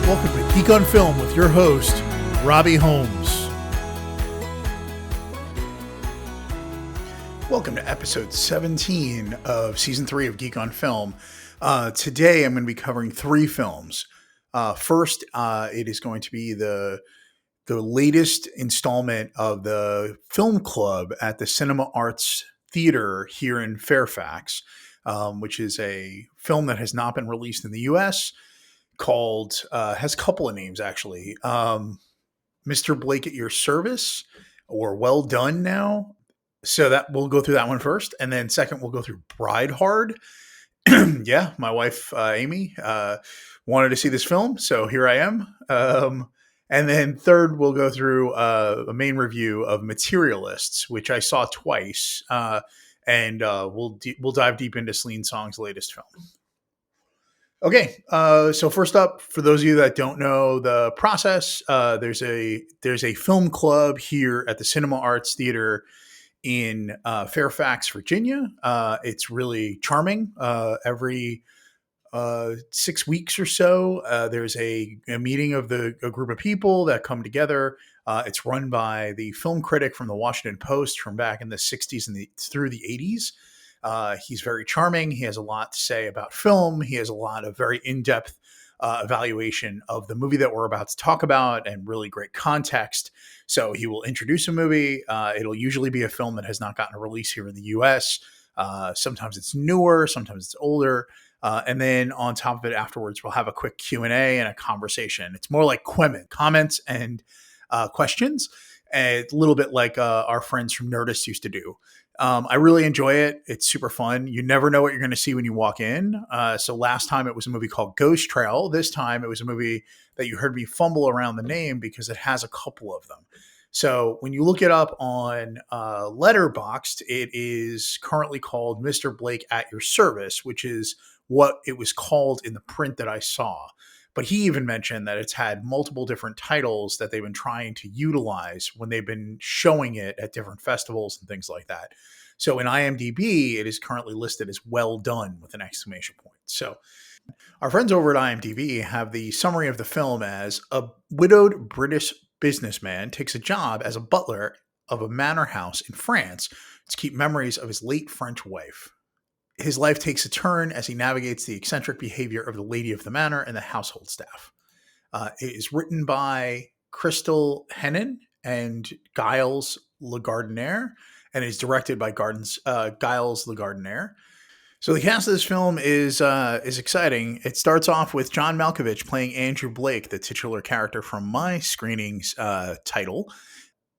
Welcome to Geek on Film with your host, Robbie Holmes. Welcome to episode 17 of season 3 of Geek on Film. Today I'm going to be covering 3 films. First, it is going to be the latest installment of the film club at the Cinema Arts Theater here in Fairfax, which is a film that has not been released in the U.S., called, has a couple of names actually, Mr. Blake at Your Service, or Well Done Now. So that we'll go through that one first. And then second, we'll go through Bride Hard. Yeah, my wife, Amy, wanted to see this film. So here I am. And then third, we'll go through a main review of Materialists, which I saw twice. And we'll dive deep into Celine Song's latest film. Okay, so first up, for those of you that don't know the process, there's a film club here at the Cinema Arts Theater in Fairfax, Virginia. It's really charming. Every 6 weeks or so, there's a meeting of a group of people that come together. It's run by the film critic from the Washington Post from back in the 60s and through the 80s. He's very charming. He has a lot to say about film. He has a lot of very in-depth evaluation of the movie that we're about to talk about and really great context. So he will introduce a movie. It'll usually be a film that has not gotten a release here in the U.S. Sometimes it's newer, sometimes it's older. And then on top of it afterwards, we'll have a quick Q&A and a conversation. It's more like comments and questions, a little bit like our friends from Nerdist used to do. I really enjoy it. It's super fun. You never know what you're going to see when you walk in. So last time it was a movie called Ghost Trail. This time it was a movie that you heard me fumble around the name because it has a couple of them. So when you look it up on Letterboxd, it is currently called Mr. Blake at Your Service, which is what it was called in the print that I saw. But he even mentioned that it's had multiple different titles that they've been trying to utilize when they've been showing it at different festivals and things like that. So in IMDb, it is currently listed as Well Done with an exclamation point. So our friends over at IMDb have the summary of the film as: a widowed British businessman takes a job as a butler of a manor house in France to keep memories of his late French wife. His life takes a turn as he navigates the eccentric behavior of the lady of the manor and the household staff. It is written by Crystal Hennon and Giles Lagardère, and is directed by Giles Lagardère. So the cast of this film is exciting. It starts off with John Malkovich playing Andrew Blake, the titular character from my screening's title.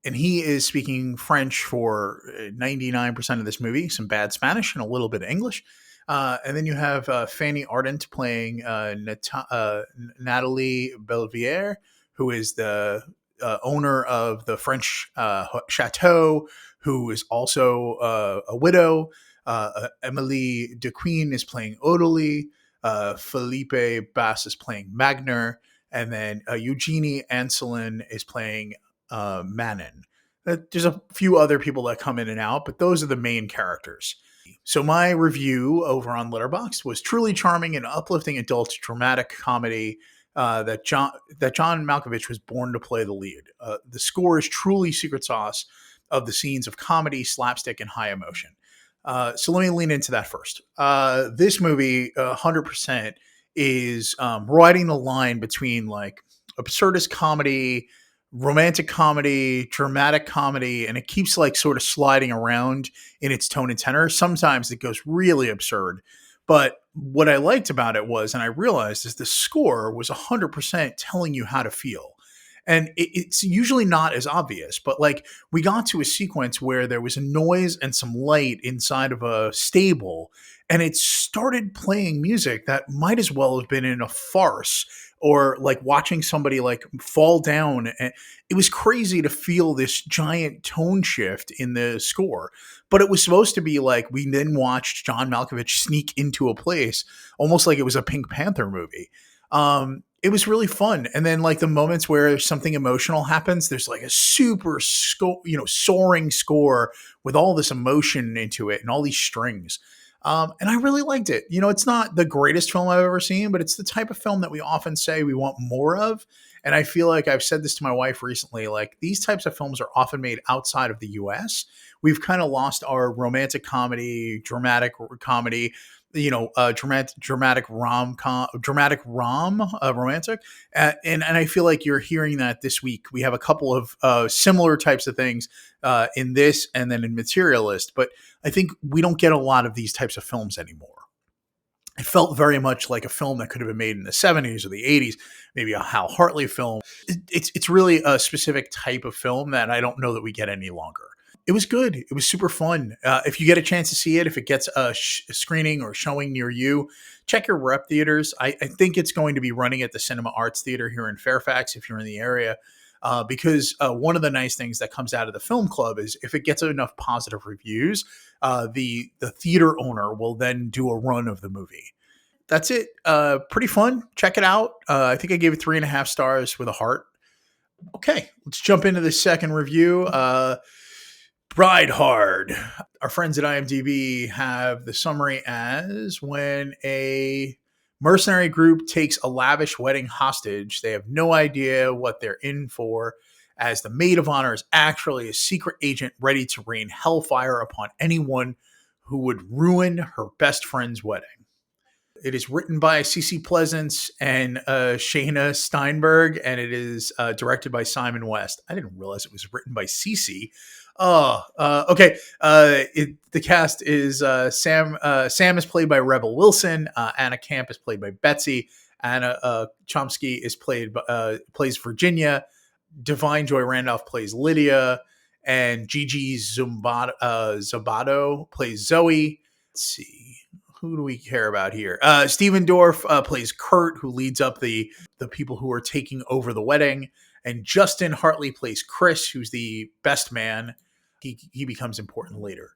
And he is speaking French for 99% of this movie, some bad Spanish and a little bit of English. And then you have Fanny Ardant playing Natalie Belvier, who is the owner of the French chateau, who is also a widow. Emily DeQueen is playing Odalie. Felipe Bass is playing Magner. And then Eugenie Anselin is playing Manon. There's a few other people that come in and out, but those are the main characters. So my review over on Letterboxd was truly charming and uplifting adult dramatic comedy that John Malkovich was born to play the lead. The score is truly secret sauce of the scenes of comedy, slapstick, and high emotion. So let me lean into that first. This movie, 100%, is riding the line between like absurdist comedy, romantic comedy, dramatic comedy, and it keeps like sort of sliding around in its tone and tenor. Sometimes it goes really absurd. But what I liked about it was, and I realized, is the score was 100% telling you how to feel. And it's usually not as obvious, but like we got to a sequence where there was a noise and some light inside of a stable, and it started playing music that might as well have been in a farce or like watching somebody like fall down. And it was crazy to feel this giant tone shift in the score, but it was supposed to be like we then watched John Malkovich sneak into a place almost like it was a Pink Panther movie. It was really fun. And then like the moments where something emotional happens, there's like a super soaring score with all this emotion into it and all these strings. And I really liked it. It's not the greatest film I've ever seen, but it's the type of film that we often say we want more of. And I feel like I've said this to my wife recently, like these types of films are often made outside of the US. We've kind of lost our romantic comedy, dramatic comedy, dramatic rom, romantic, and I feel like you're hearing that this week. We have a couple of similar types of things in this, and then in Materialist, but I think we don't get a lot of these types of films anymore. It felt very much like a film that could have been made in the 70s or the 80s, maybe a Hal Hartley film. It's really a specific type of film that I don't know that we get any longer. It was good. It was super fun. If you get a chance to see it, if it gets a screening or showing near you, check your rep theaters. I think it's going to be running at the Cinema Arts Theater here in Fairfax if you're in the area. Because one of the nice things that comes out of the film club is if it gets enough positive reviews, the theater owner will then do a run of the movie. That's it. Pretty fun. Check it out. I think I gave it 3.5 stars with a heart. Okay, let's jump into the second review. Bride Hard. Our friends at IMDb have the summary as when a mercenary group takes a lavish wedding hostage, they have no idea what they're in for, as the maid of honor is actually a secret agent ready to rain hellfire upon anyone who would ruin her best friend's wedding. It is written by Cece Pleasance and Shayna Steinberg, and it is directed by Simon West. I didn't realize it was written by Cece. Oh, okay. The cast is Sam. Sam is played by Rebel Wilson. Anna Camp is played by Betsy. Anna Chomsky is plays Virginia. Divine Joy Randolph plays Lydia, and Gigi Zabato plays Zoe. Let's see. Who do we care about here? Steven Dorff plays Kurt, who leads up the people who are taking over the wedding. And Justin Hartley plays Chris, who's the best man. He becomes important later.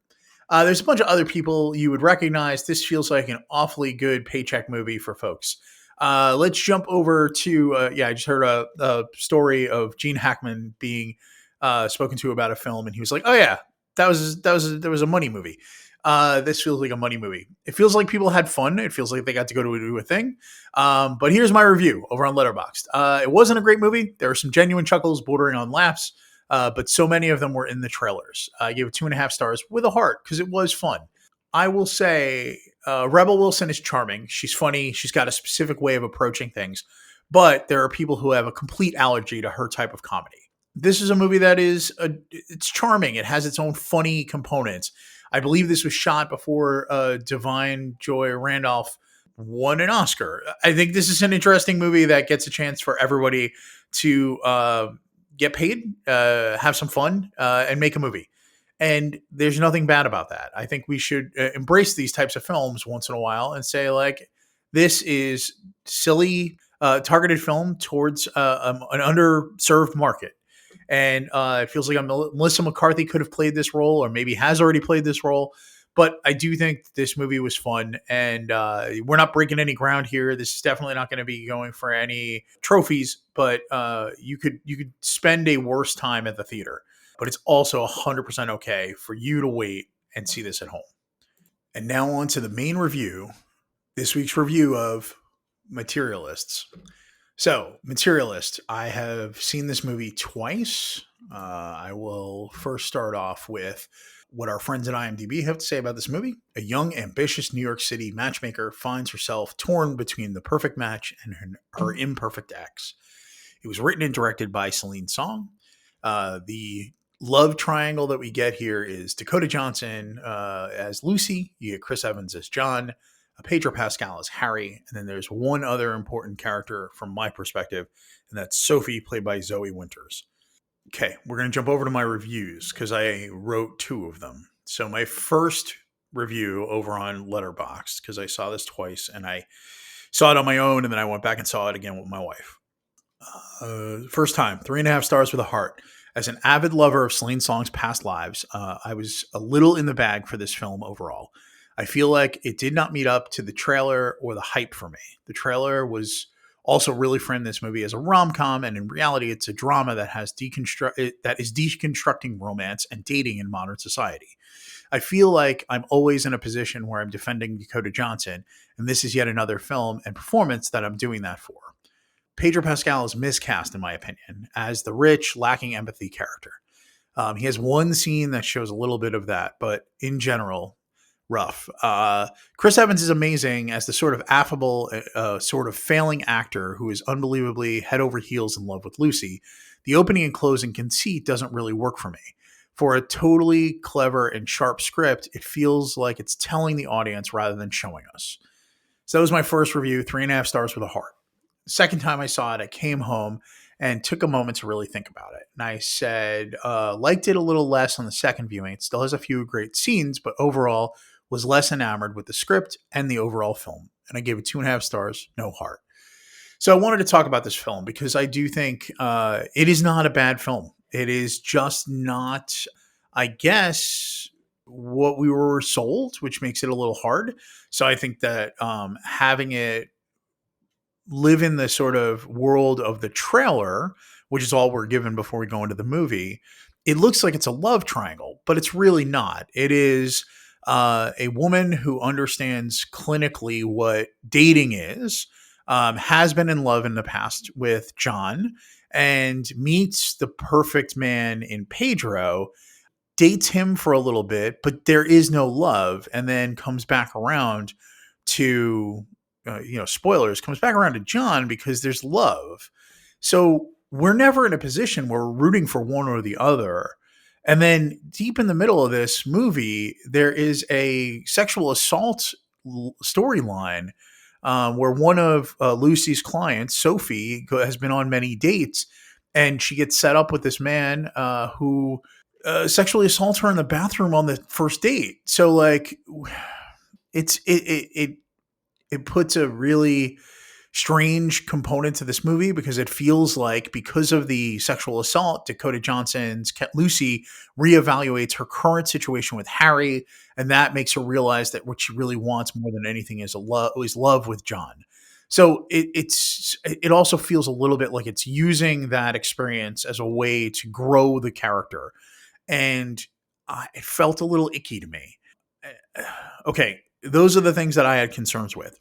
There's a bunch of other people you would recognize. This feels like an awfully good paycheck movie for folks. Let's jump over to, I just heard a story of Gene Hackman being spoken to about a film, and he was like, oh yeah, there was a money movie. This feels like a money movie. It feels like people had fun. It feels like they got to go to do a thing. But here's my review over on Letterboxd. It wasn't a great movie. There were some genuine chuckles bordering on laughs, but so many of them were in the trailers. I gave it 2.5 stars with a heart because it was fun. I will say Rebel Wilson is charming. She's funny. She's got a specific way of approaching things. But there are people who have a complete allergy to her type of comedy. This is a movie that it's charming. It has its own funny components. I believe this was shot before Divine Joy Randolph won an Oscar. I think this is an interesting movie that gets a chance for everybody to get paid, have some fun, and make a movie. And there's nothing bad about that. I think we should embrace these types of films once in a while and say, like, this is silly, targeted film towards an underserved market. And it feels like Melissa McCarthy could have played this role, or maybe has already played this role. But I do think this movie was fun, and we're not breaking any ground here. This is definitely not going to be going for any trophies, but you could spend a worse time at the theater. But it's also 100% okay for you to wait and see this at home. And now on to the main review, this week's review of Materialists. So, Materialist, I have seen this movie twice. I will first start off with what our friends at IMDb have to say about this movie. A young, ambitious New York City matchmaker finds herself torn between the perfect match and her imperfect ex. It was written and directed by Celine Song. The love triangle that we get here is Dakota Johnson as Lucy. You get Chris Evans as John. Pedro Pascal as Harry, and then there's one other important character from my perspective, and that's Sophie, played by Zoe Winters. Okay, we're going to jump over to my reviews because I wrote 2 of them. So my first review over on Letterboxd, because I saw this twice, and I saw it on my own, and then I went back and saw it again with my wife. First time, 3.5 stars with a heart. As an avid lover of Celine Song's past lives, I was a little in the bag for this film overall. I feel like it did not meet up to the trailer or the hype for me. The trailer was also really framed this movie as a rom-com, and in reality, it's a drama that is deconstructing romance and dating in modern society. I feel like I'm always in a position where I'm defending Dakota Johnson, and this is yet another film and performance that I'm doing that for. Pedro Pascal is miscast, in my opinion, as the rich, lacking empathy character. He has one scene that shows a little bit of that, but in general, rough. Chris Evans is amazing as the sort of affable, sort of failing actor who is unbelievably head over heels in love with Lucy. The opening and closing conceit doesn't really work for me. For a totally clever and sharp script, it feels like it's telling the audience rather than showing us. So that was my first review, 3.5 stars with a heart. Second time I saw it, I came home and took a moment to really think about it. And I said, liked it a little less on the second viewing. It still has a few great scenes, but overall was less enamored with the script and the overall film. And I gave it 2.5 stars, no heart. So I wanted to talk about this film because I do think it is not a bad film. It is just not, I guess, what we were sold, which makes it a little hard. So I think that having it live in the sort of world of the trailer, which is all we're given before we go into the movie, it looks like it's a love triangle, but it's really not. It is a woman who understands clinically what dating is, has been in love in the past with John, and meets the perfect man in Pedro, dates him for a little bit, but there is no love, and then comes back around to, spoilers, comes back around to John because there's love. So we're never in a position where we're rooting for one or the other. And then deep in the middle of this movie, there is a sexual assault storyline where one of Lucy's clients, Sophie, has been on many dates, and she gets set up with this man who sexually assaults her in the bathroom on the first date. So like, it puts a really strange component to this movie because it feels like, because of the sexual assault, Dakota Johnson's Lucy reevaluates her current situation with Harry, and that makes her realize that what she really wants more than anything is love with John. So it also feels a little bit like it's using that experience as a way to grow the character, and it felt a little icky to me. Okay, those are the things that I had concerns with.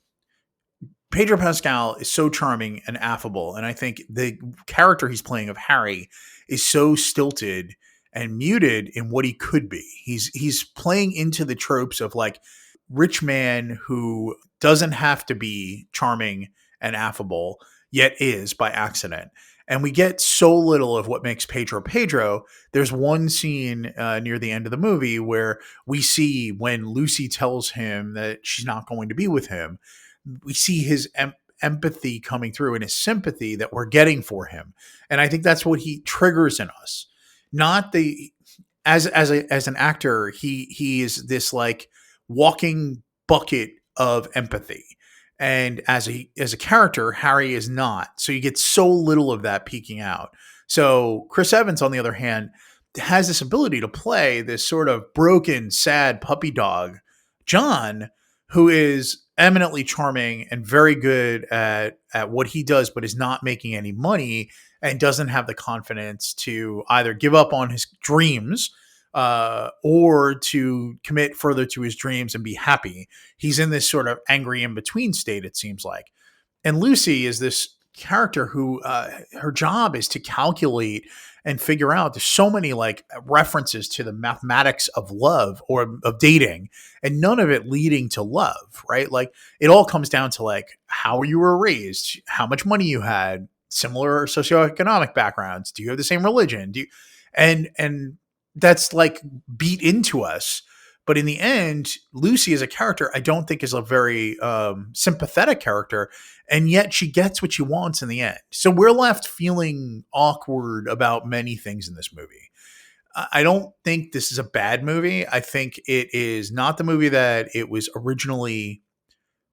Pedro Pascal is so charming and affable, and I think the character he's playing of Harry is so stilted and muted in what he could be. He's playing into the tropes of like rich man who doesn't have to be charming and affable, yet is by accident. And we get so little of what makes Pedro Pedro. There's one scene near the end of the movie where we see when Lucy tells him that she's not going to be with him, we see his empathy coming through and his sympathy that we're getting for him. And I think that's what he triggers in us. Not the as an actor, he is this like walking bucket of empathy. And as a character, Harry is not. So you get so little of that peeking out. So Chris Evans, on the other hand, has this ability to play this sort of broken, sad puppy dog, John, who is eminently charming and very good at what he does, but is not making any money and doesn't have the confidence to either give up on his dreams or to commit further to his dreams and be happy. He's in this sort of angry in between state, it seems like. And Lucy is this character who her job is to calculate and figure out. There's so many like references to the mathematics of love or of dating, and none of it leading to love, right? Like it all comes down to like how you were raised, how much money you had, similar socioeconomic backgrounds, do you have the same religion, do you, and that's like beat into us. But in the end, Lucy as a character, I don't think is a very sympathetic character, and yet she gets what she wants in the end. So we're left feeling awkward about many things in this movie. I don't think this is a bad movie. I think it is not the movie that it was originally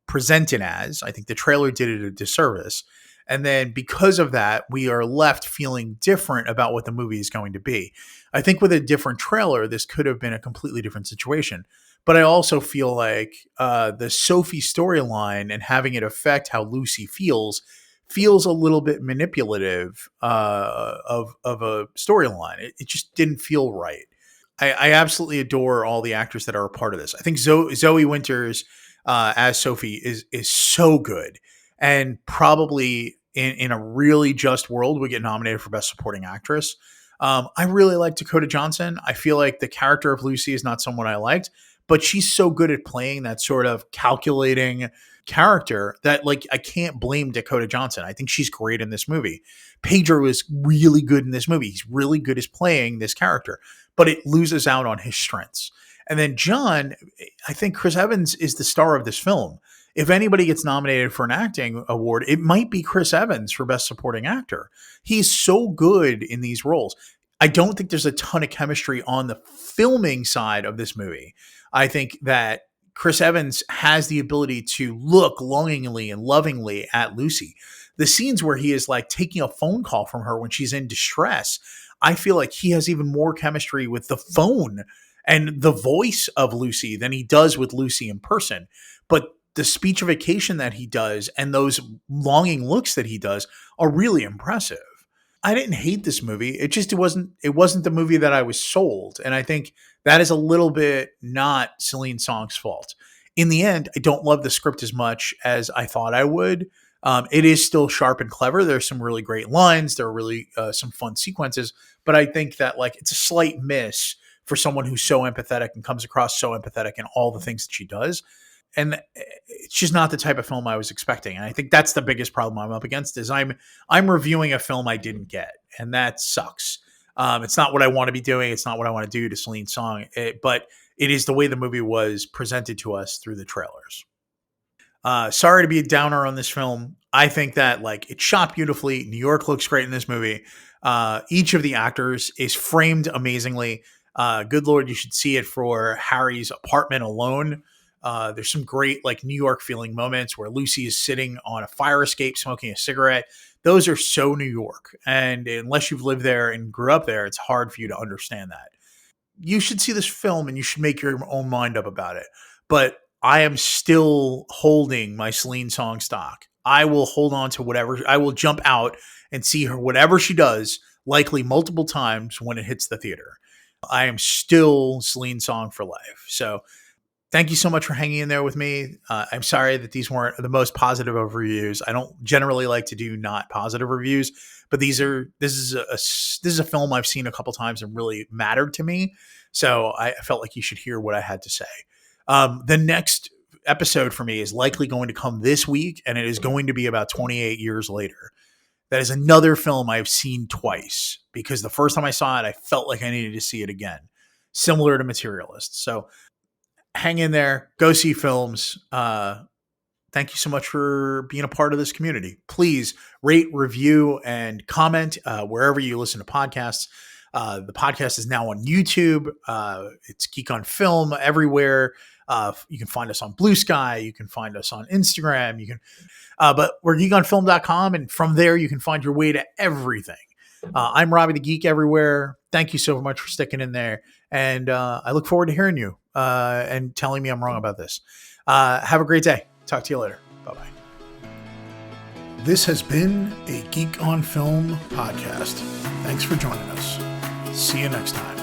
presented as. I think the trailer did it a disservice. And then because of that, we are left feeling different about what the movie is going to be. I think with a different trailer, this could have been a completely different situation. But I also feel like the Sophie storyline and having it affect how Lucy feels a little bit manipulative of a storyline. It just didn't feel right. I absolutely adore all the actors that are a part of this. I think Zoe Winters as Sophie is so good, and probably in a really just world would get nominated for Best Supporting Actress. I really like Dakota Johnson. I feel like the character of Lucy is not someone I liked, but she's so good at playing that sort of calculating character that like I can't blame Dakota Johnson. I think she's great in this movie. Pedro is really good in this movie. He's really good as playing this character, but it loses out on his strengths. And then John, I think Chris Evans is the star of this film. If anybody gets nominated for an acting award, it might be Chris Evans for Best Supporting Actor. He's so good in these roles. I don't think there's a ton of chemistry on the filming side of this movie. I think that Chris Evans has the ability to look longingly and lovingly at Lucy. The scenes where he is like taking a phone call from her when she's in distress, I feel like he has even more chemistry with the phone and the voice of Lucy than he does with Lucy in person. But the speechification that he does and those longing looks that he does are really impressive. I didn't hate this movie. It wasn't the movie that I was sold. And I think that is a little bit not Celine Song's fault. In the end, I don't love the script as much as I thought I would. It is still sharp and clever. There's some really great lines. There are really some fun sequences, but I think that like it's a slight miss for someone who's so empathetic and comes across so empathetic in all the things that she does. And it's just not the type of film I was expecting. And I think that's the biggest problem I'm up against is I'm reviewing a film I didn't get, and that sucks. It's not what I want to be doing. It's not what I want to do to Celine Song, but it is the way the movie was presented to us through the trailers. Sorry to be a downer on this film. I think that like it's shot beautifully. New York looks great in this movie. Each of the actors is framed amazingly. Good Lord, you should see it for Harry's apartment alone. There's some great like New York feeling moments where Lucy is sitting on a fire escape smoking a cigarette. Those are so New York. And unless you've lived there and grew up there, it's hard for you to understand that. You should see this film and you should make your own mind up about it. But I am still holding my Celine Song stock. I will hold on to whatever. I will jump out and see her, whatever she does, likely multiple times when it hits the theater. I am still Celine Song for life. So thank you so much for hanging in there with me. I'm sorry that these weren't the most positive of reviews. I don't generally like to do not positive reviews, but this is a film I've seen a couple times and really mattered to me. So I felt like you should hear what I had to say. The next episode for me is likely going to come this week, and it is going to be about 28 years later. That is another film I've seen twice because the first time I saw it, I felt like I needed to see it again, similar to Materialists. So hang in there, go see films. Thank you so much for being a part of this community. Please rate, review, and comment wherever you listen to podcasts. The podcast is now on YouTube. It's Geek on Film everywhere. You can find us on Blue Sky. You can find us on Instagram. But we're geekonfilm.com, and from there you can find your way to everything. I'm Robbie the Geek everywhere. Thank you so much for sticking in there, and I look forward to hearing you and telling me I'm wrong about this. Have a great day. Talk to you later. Bye-bye. This has been a Geek on Film podcast. Thanks for joining us. See you next time.